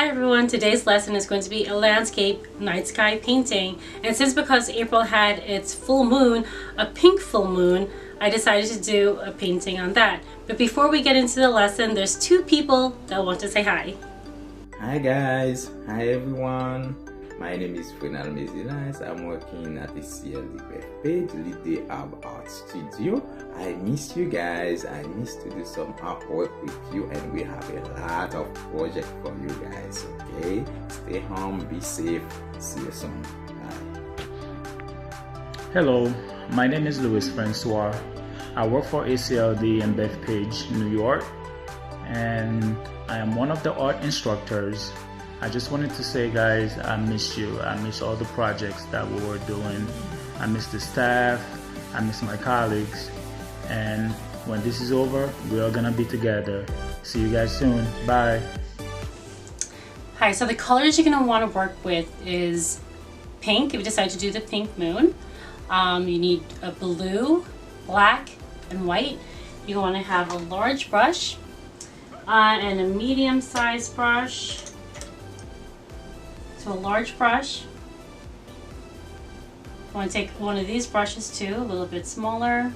Hi everyone, today's lesson is going to be a landscape night sky painting, and since because April had its full moon, a pink full moon, I decided to do a painting on that. But before we get into the lesson, there's two people that want to say hi. Hi guys, hi everyone. My name is salome-diazd. I'm working at the CLD page, Lead Art Studio. I miss you guys. I miss to do some artwork with you, and we have a lot of projects for you guys. Okay, stay home, be safe. See you soon. Bye. Hello, my name is Louis Francois. I work for ACLD in Bethpage, New York, and I am one of the art instructors. I just wanted to say, guys, I miss you. I miss all the projects that we were doing. I miss the staff. I miss my colleagues. And when this is over, we are gonna be together. See you guys soon. Bye. Hi, so the colors you're gonna wanna work with is pink, if you decide to do the pink moon. You need a blue, black, and white. You wanna have a large brush and a medium-sized brush. So a large brush. I want to take one of these brushes too, a little bit smaller.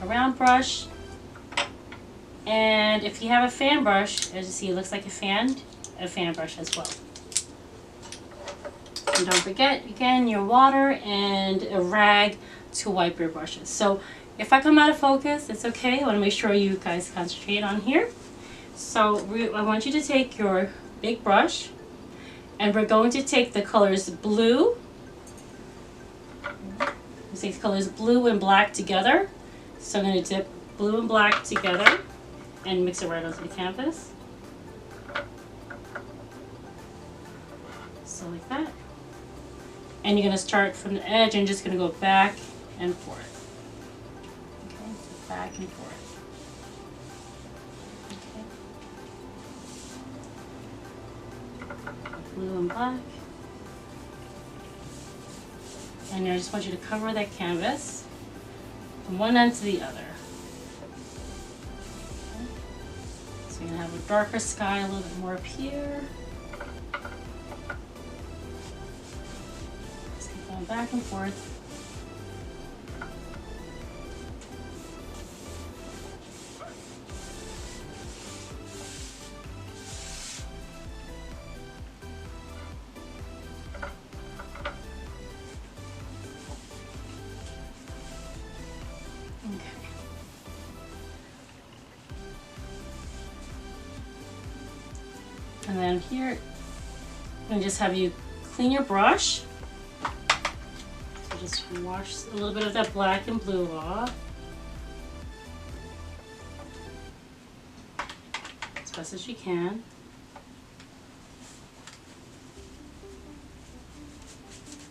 A round brush. And if you have a fan brush, as you see, it looks like a fan brush as well. And don't forget, again, your water and a rag to wipe your brushes. So if I come out of focus, it's okay. I want to make sure you guys concentrate on here. So I want you to take your big brush, and we're going to take the colors blue. Let's take the colors blue and black together. So I'm going to dip blue and black together and mix it right onto the canvas. So like that. And you're going to start from the edge and just going to go back and forth. Okay, so back and forth. Blue and black. And I just want you to cover that canvas from one end to the other. Okay. So you're going to have a darker sky, a little bit more up here. Just keep going back and forth. And then here, I'm going to just have you clean your brush. So just wash a little bit of that black and blue off. As best as you can.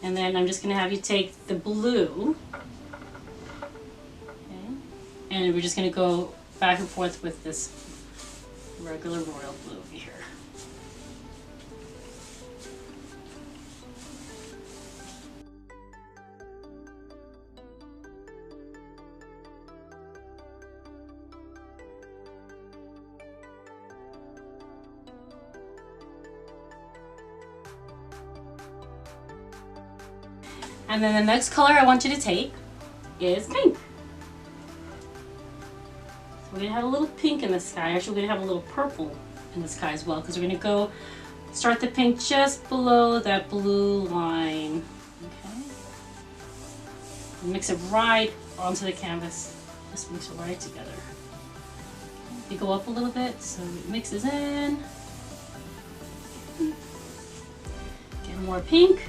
And then I'm just going to have you take the blue. Okay, and we're just going to go back and forth with this regular royal blue over here. And then the next color I want you to take is pink. So we're going to have a little pink in the sky. Actually, we're going to have a little purple in the sky as well, because we're going to go start the pink just below that blue line. Okay. And mix it right onto the canvas. Just mix it right together. Okay. You go up a little bit so it mixes in. Get more pink.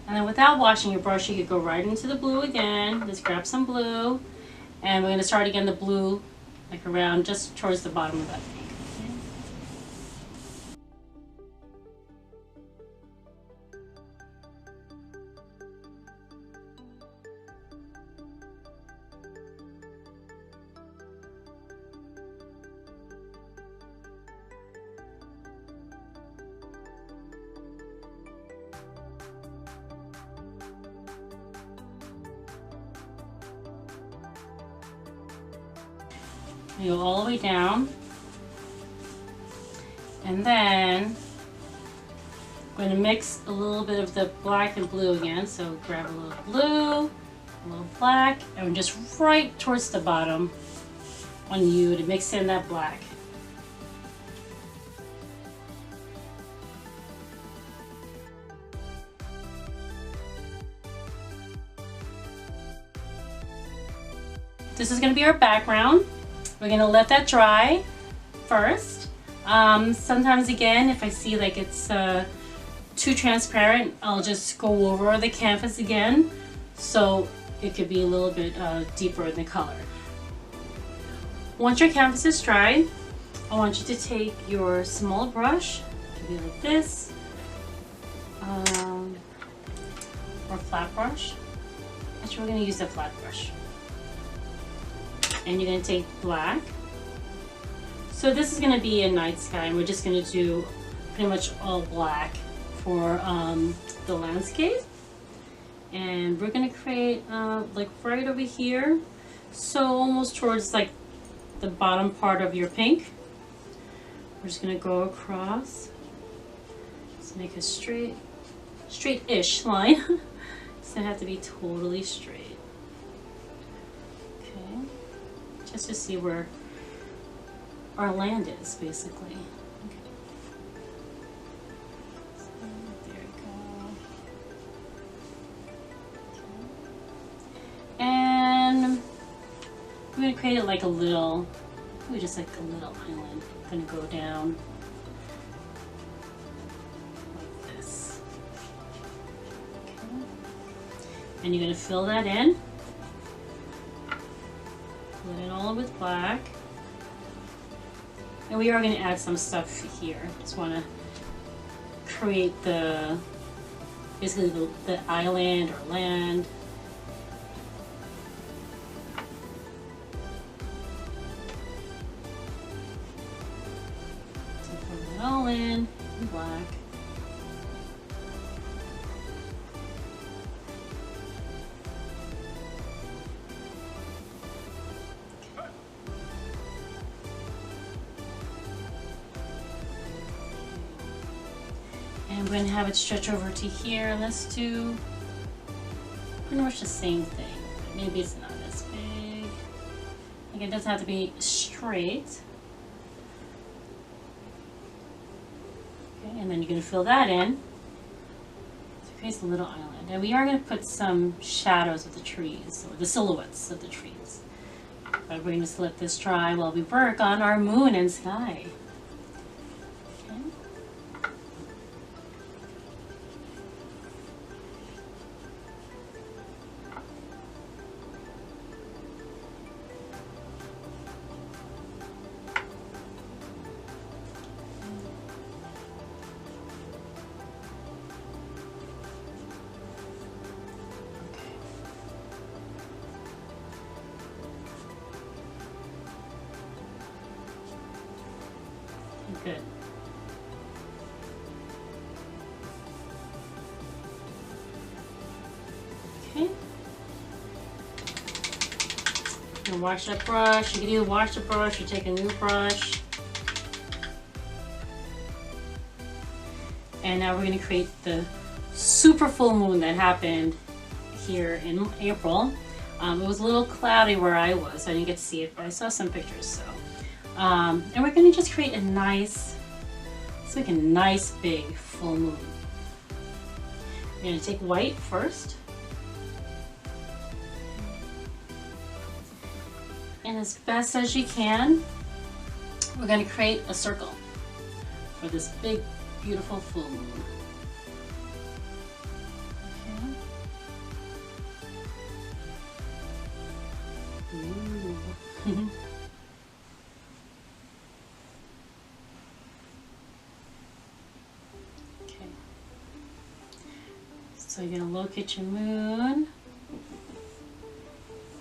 And then without washing your brush, you could go right into the blue again. Just grab some blue. And we're going to start again the blue, like around just towards the bottom of that pink. Okay? You go all the way down. And then I'm going to mix a little bit of the black and blue again. So grab a little blue, a little black, and just right towards the bottom on you to mix in that black. This is going to be our background. We're going to let that dry first. Sometimes again, if I see like it's too transparent, I'll just go over the canvas again so it could be a little bit deeper in the color. Once your canvas is dry, I want you to take your small brush, it could be like this, or flat brush. Actually, we're going to use the flat brush. And you're going to take black. So this is going to be a night sky, and we're just going to do pretty much all black for the landscape. And we're going to create like right over here, so almost towards like the bottom part of your pink. We're just going to go across. Just make a straight-ish line. It's going to have to be totally straight. Just to see where our land is, basically. Okay. So, there we go. Okay. And I'm going to create it like a little, maybe just like a little island. I'm going to go down like this. Okay. And you're going to fill that in. Fill it all with black. And we are going to add some stuff here. Just want to create the, basically the island or land. So put it all in black. And I'm going to have it stretch over to here. Let's do pretty much the same thing. Maybe it's not as big. Again, it doesn't have to be straight. Okay, and then you're going to fill that in. So it creates a little island. And we are going to put some shadows of the trees, or the silhouettes of the trees. But we're going to just let this dry while we work on our moon and sky. Good. Okay. And wash that brush. You can either wash the brush or take a new brush. And now we're going to create the super full moon that happened here in April. It was a little cloudy where I was. I didn't get to see it, but I saw some pictures. So. And we're going to just create a nice, let's make a nice big full moon. We're going to take white first. And as best as you can, we're going to create a circle for this big, beautiful full moon. Okay. Ooh. So you're going to locate your moon,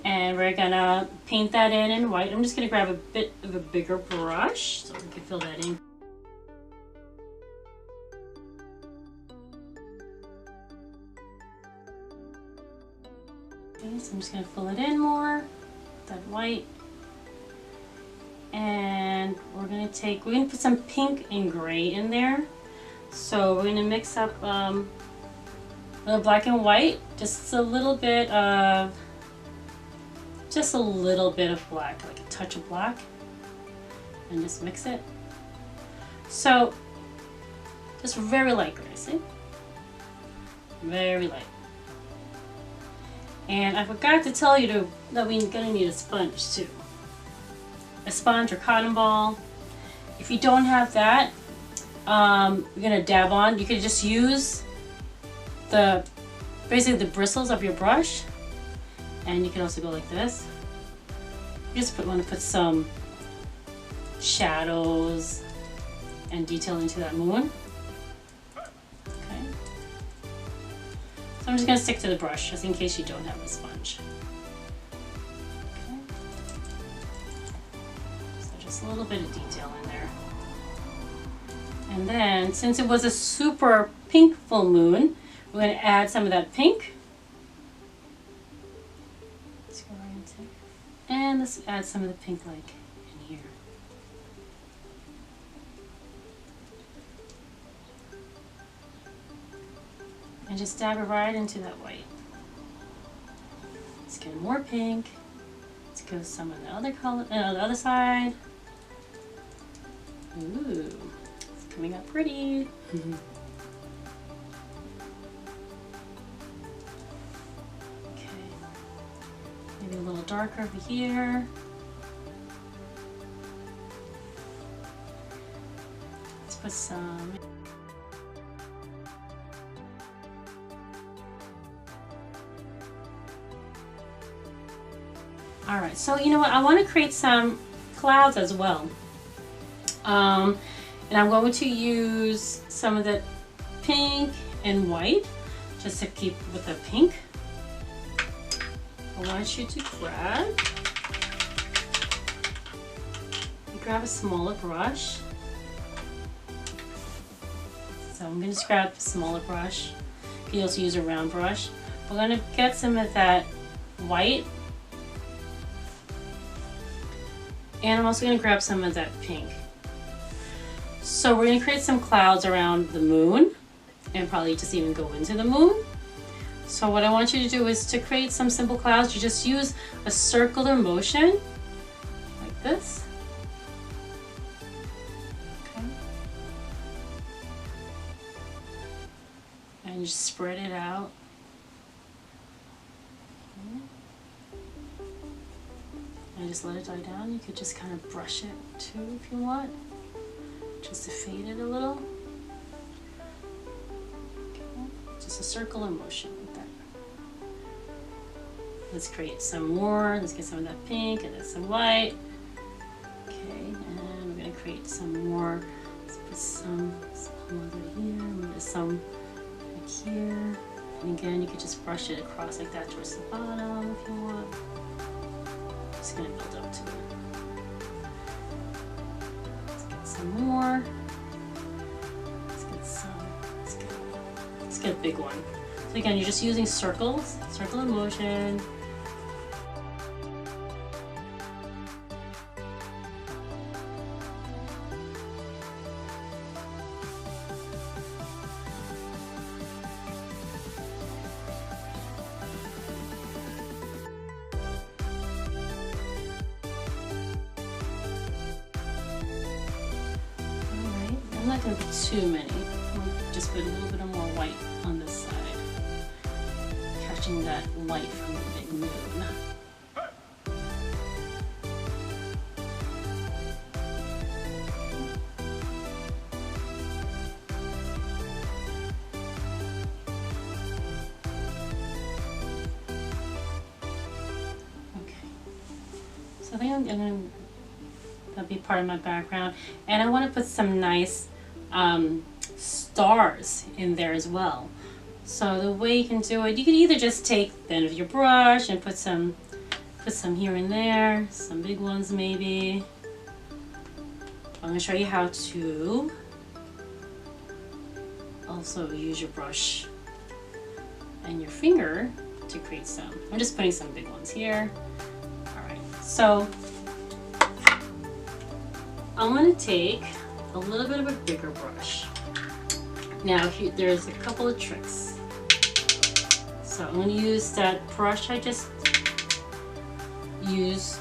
and we're going to paint that in white. I'm just going to grab a bit of a bigger brush so we can fill that in. Okay, so I'm just going to fill it in more, that white. we're gonna put some pink and gray in there. So we're gonna mix up black and white, just a little bit of black, like a touch of black, and just mix it. So just very light gray, see? Very light. And I forgot to tell you that we're gonna need a sponge too. A sponge or cotton ball. If you don't have that, we're gonna dab on. You could just use basically the bristles of your brush, and you can also go like this. You just want to put some shadows and detail into that moon. Okay. So I'm just gonna stick to the brush just in case you don't have a sponge. Okay. So just a little bit of detail in there. And then, since it was a super pink full moon, we're going to add some of that pink. Let's go right into it. And let's add some of the pink like in here. And just dab it right into that white. Let's get more pink. Let's go some on the other color, the other side. Ooh, it's coming up pretty. Maybe a little darker over here. Let's put some. All right, so you know what? I want to create some clouds as well. And I'm going to use some of the pink and white just to keep with the pink. I want you to grab a smaller brush. So I'm going to grab a smaller brush. You can also use a round brush. We're going to get some of that white. And I'm also going to grab some of that pink. So we're going to create some clouds around the moon and probably just even go into the moon. So what I want you to do is to create some simple clouds, you just use a circular motion like this. Okay. And you just spread it out. Okay. And just let it die down. You could just kind of brush it too if you want, just to fade it a little. Okay. Just a circular motion like that. Let's create some more. Let's get some of that pink and then some white. Okay, and we're gonna create some more. Let's put some over here, maybe some like here. And again, you could just brush it across like that towards the bottom if you want. Just gonna build up to it. Let's get some more. Let's get a big one. So again, you're just using circles, circular motion. I'm not going to put too many. I'll just put a little bit more white on this side, catching that light from the big moon. Okay, so I think I'm going to, that'll be part of my background, and I want to put some nice stars in there as well. So the way you can do it, you can either just take the end of your brush and put some here and there, some big ones maybe. I'm going to show you how to also use your brush and your finger to create some. I'm just putting some big ones here. All right, so I'm going to take a little bit of a bigger brush. Now there's a couple of tricks. So I'm going to use that brush I just used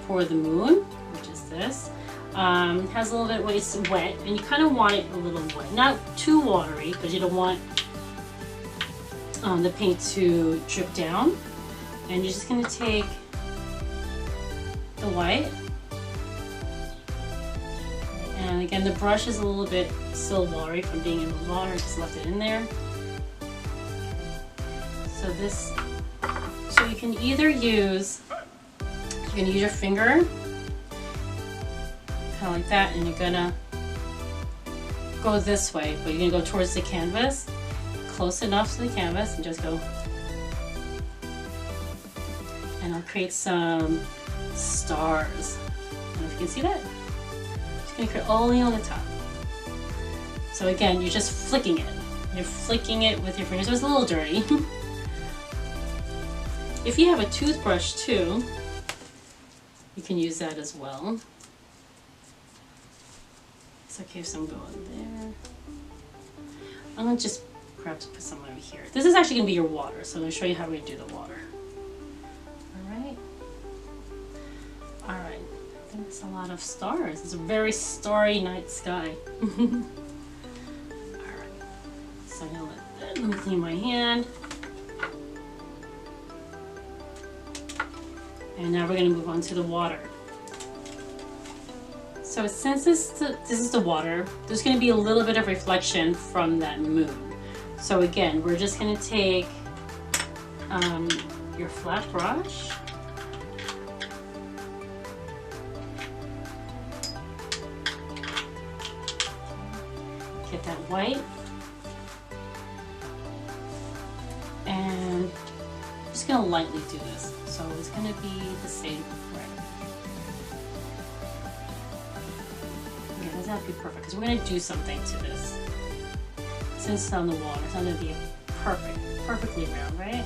for the moon, which is this. Has a little bit, it's wet, and you kind of want it a little wet, not too watery, because you don't want the paint to drip down. And you're just going to take the white, and again the brush is a little bit still watery from being in the water, just left it in there. So you can either use, your finger, kind of like that, and you're gonna go this way, but you're gonna go towards the canvas, close enough to the canvas, and just go. And I'll create some stars. I don't know if you can see that. Just gonna create only on the top. So again, you're just flicking it. You're flicking it with your fingers. So it's a little dirty. If you have a toothbrush too, you can use that as well. It's okay if some go in there. I'm gonna just perhaps put some over here. This is actually gonna be your water, so I'm gonna show you how we do the water. All right. I think it's a lot of stars. It's a very starry night sky. All right. So now let me clean my hand. And now we're going to move on to the water. So since this is the water, there's going to be a little bit of reflection from that moon. So again, we're just going to take your flat brush. Get that white. And I'm just going to lightly do this. So it's going to be the same way. Okay, it doesn't have to be perfect because we're going to do something to this. Since it's on the water, it's not going to be perfectly round, right?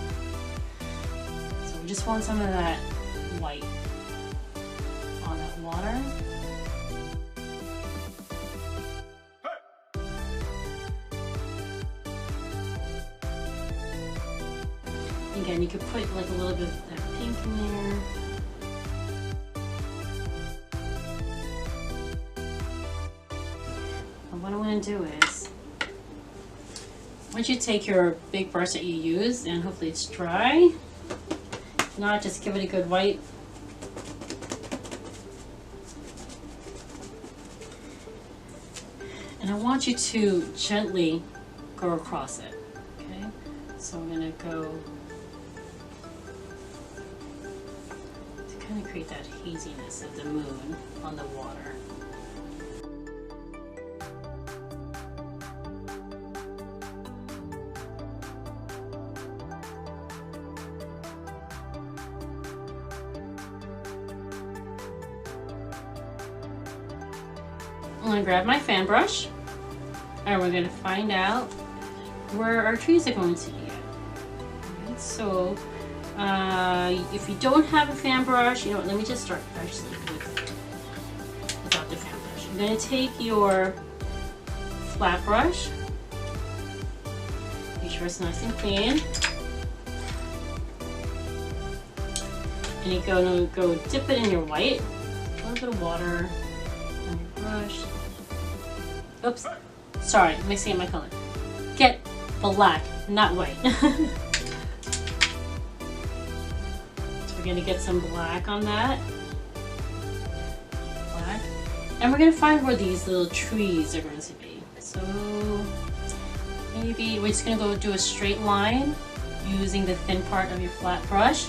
So we just want some of that white on that water. Again, you could put like a little bit of that pink in there. And what I'm going to do is, once you take your big brush that you use, and hopefully it's dry, if not, just give it a good wipe. And I want you to gently go across it, okay? So I'm going to go kind of create that haziness of the moon on the water. I'm going to grab my fan brush and we're going to find out where our trees are going to be at. Alright, so if you don't have a fan brush, you know what, let me just start actually without the fan brush. You're going to take your flat brush, make sure it's nice and clean, and you're going to go dip it in your white, a little bit of water on your brush. Oops, sorry, I'm mixing up my color. Get black, not white. We're going to get some black on that. Black. And we're going to find where these little trees are going to be. So maybe we're just going to go do a straight line using the thin part of your flat brush.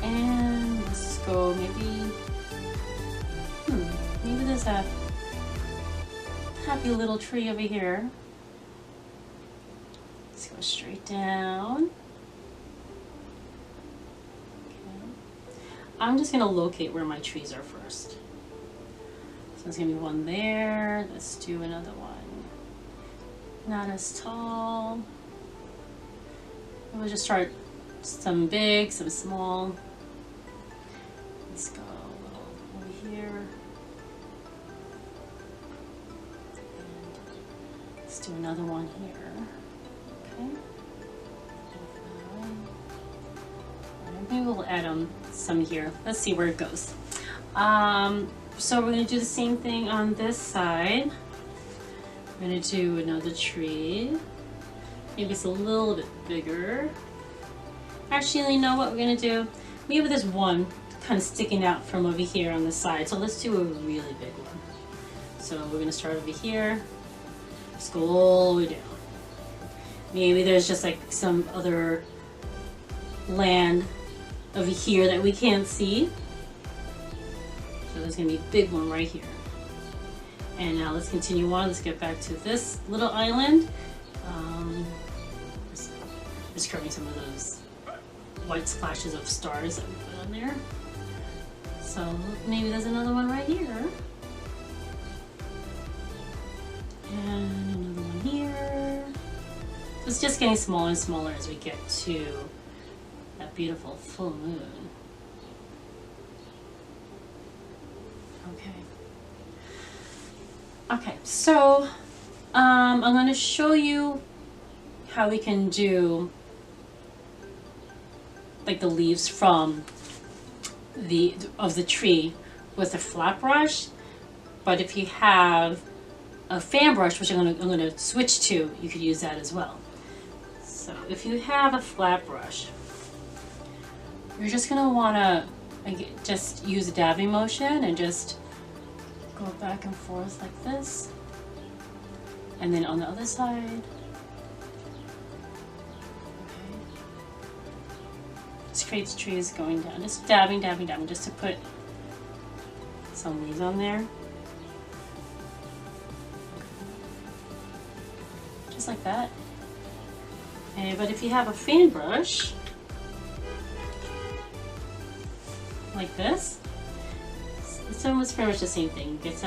And let's go maybe there's a happy little tree over here. Let's go straight down. I'm just going to locate where my trees are first. So there's going to be one there. Let's do another one. Not as tall. We'll just start some big, some small. Let's go a little over here. Let's do another one here. Okay. Maybe we'll add some here. Let's see where it goes. So we're going to do the same thing on this side. We're going to do another tree. Maybe it's a little bit bigger. Actually, you know what we're going to do? Maybe there's one kind of sticking out from over here on the side. So let's do a really big one. So we're going to start over here. Just go all the way down. Maybe there's just like some other land over here that we can't see. So there's going to be a big one right here. And now let's continue on. Let's get back to this little island. Just curving some of those white splashes of stars that we put on there. So maybe there's another one right here. And another one here. So it's just getting smaller and smaller as we get to that beautiful full moon. Okay, so I'm going to show you how we can do like the leaves from the tree with a flat brush. But if you have a fan brush, which I'm going to switch to, you could use that as well. So if you have a flat brush, you're just going to want to just use a dabbing motion and just go back and forth like this. And then on the other side. Okay. Just creates trees going down. Just dabbing, dabbing, dabbing, just to put some leaves on there. Just like that. Okay, but if you have a fan brush, like this, it's almost pretty much the same thing. Get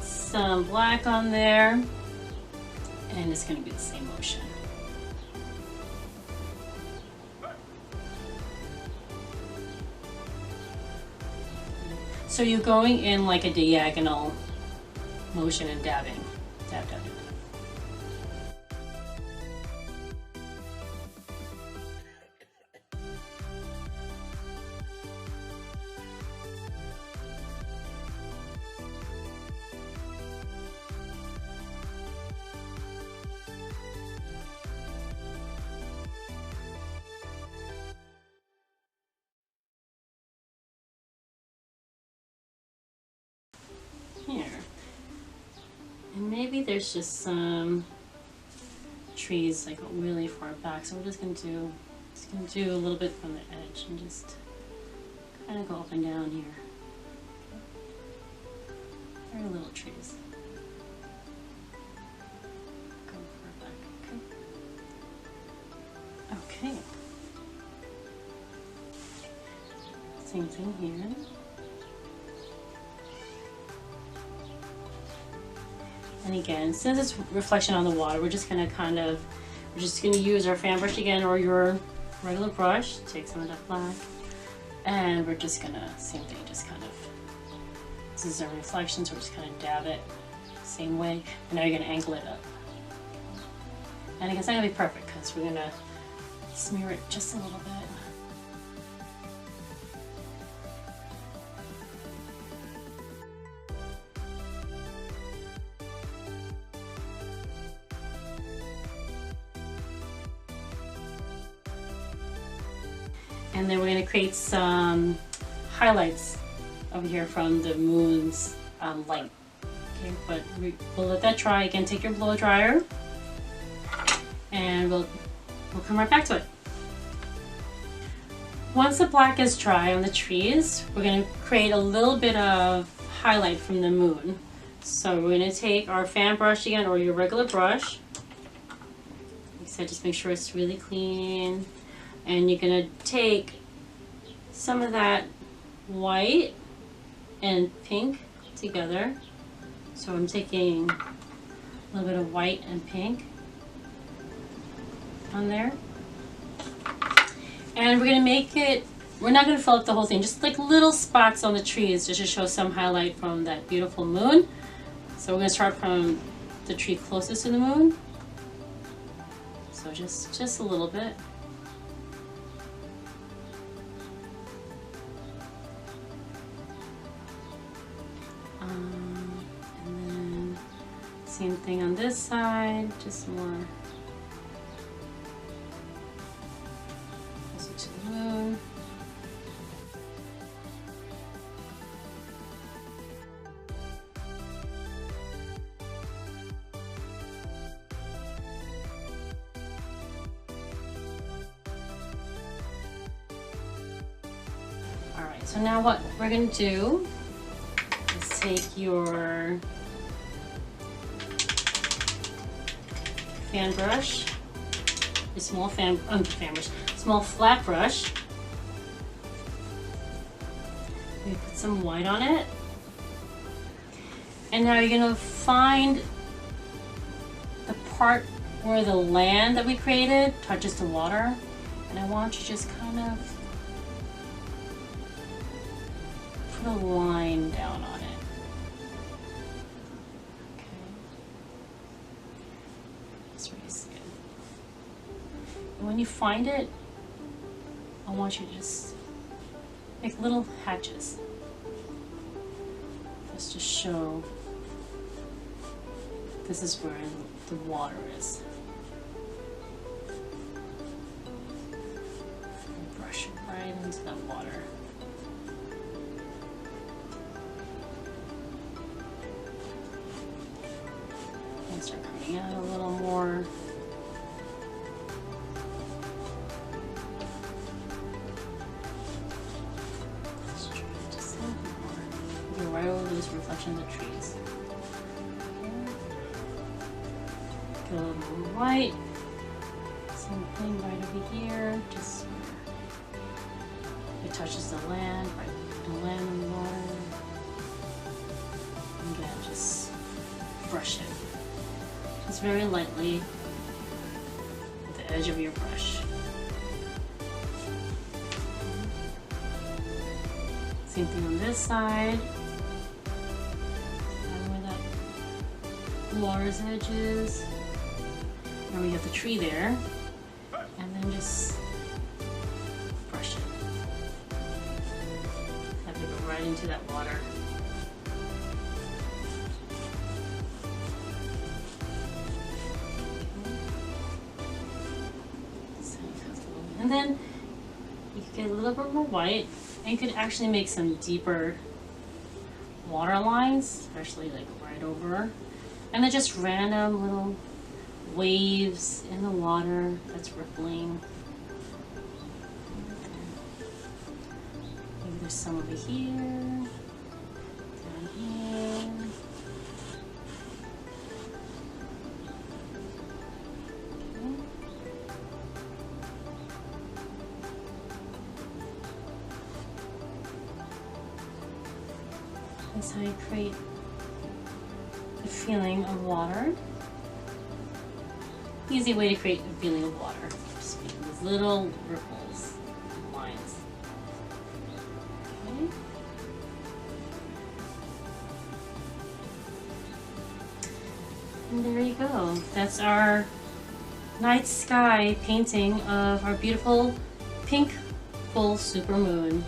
some black on there, and it's going to be the same motion. So you're going in like a diagonal motion and dabbing. Dab, dab, dab. Here. And maybe there's just some trees like really far back, so we're just gonna do a little bit from the edge and just kind of go up and down here. Very little trees. Go far back. Okay. Same thing here. And again, since it's reflection on the water, we're just gonna use our fan brush again, or your regular brush. Take some of that black, and we're just gonna, same thing, just kind of, this is a reflection, so we're just gonna dab it same way. And now you're gonna angle it up. And it's not gonna be perfect because we're gonna smear it just a little bit. And then we're going to create some highlights over here from the moon's light. Okay, but we'll let that dry. Again, take your blow dryer, and we'll come right back to it. Once the black is dry on the trees, we're going to create a little bit of highlight from the moon. So we're going to take our fan brush again, or your regular brush. Like I said, just make sure it's really clean. And you're going to take some of that white and pink together. So I'm taking a little bit of white and pink on there. And we're going to make it, we're not going to fill up the whole thing, just like little spots on the trees just to show some highlight from that beautiful moon. So we're going to start from the tree closest to the moon. So just a little bit. And then same thing on this side, just more closer to the moon. Alright, so now what we're going to do is take your fan brush, your small small flat brush. We put some white on it. And now you're going to find the part where the land that we created touches the water. And I want you to just kind of put a line down on it. Okay. That's really good. And when you find it, I want you to just make little hatches. Just to show this is where the water is. And brush it right into that water. And start cutting out a little more. Just try just a little more. Go right over those reflections of trees. Get a little more white. Same thing right over here. Just where it touches the land, right? The land and the water. And again, just brush it. Just very lightly with the edge of your brush. Same thing on this side. And where that water's edge is. Now we have the tree there. And then just brush it. Have it go right into that water. And then you could get a little bit more white, and you could actually make some deeper water lines, especially like right over. And then just random little waves in the water that's rippling. Maybe there's some over here, down here. That's how you create the feeling of water. Easy way to create a feeling of water. Just make these little ripples and lines. Okay. And there you go. That's our night sky painting of our beautiful pink full supermoon.